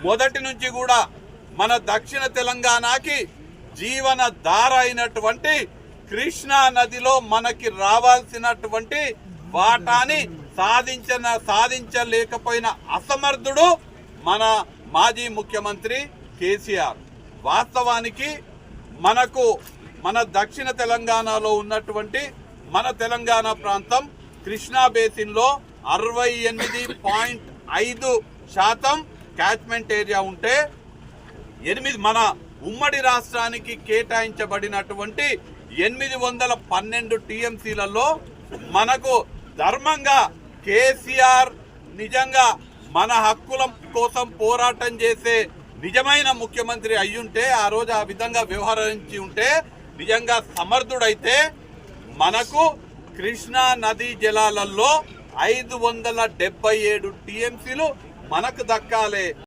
మొదటి నుంచి కూడా మన దక్షిణ తెలంగాణకి జీవన ధార అయినటువంటి కృష్ణా నదిలో మనకి రావాల్సినటువంటి వాటాని సాధించలేకపోయిన అసమర్థుడు మన మాజీ ముఖ్యమంత్రి కేసీఆర్. వాస్తవానికి మన దక్షిణ తెలంగాణలో ఉన్నటువంటి మన తెలంగాణ ప్రాంతం కృష్ణా బేసిన్లో 68.5% క్యాచ్మెంట్ ఏరియా ఉంటే మన ఉమ్మడి రాష్ట్రానికి కేటాయించబడినటువంటి 812 టీఎంసీలలో మనకు ధర్మంగా కేసీఆర్ నిజంగా మన హక్కుల కోసం పోరాటం చేసే నిజమైన ముఖ్యమంత్రి అయ్యుంటే, ఆ రోజు ఆ విధంగా వ్యవహరించి ఉంటే, నిజంగా సమర్థుడైతే మనకు కృష్ణా నదీ జలాలలో 577 టీఎంసీలు మనకు దక్కాలే.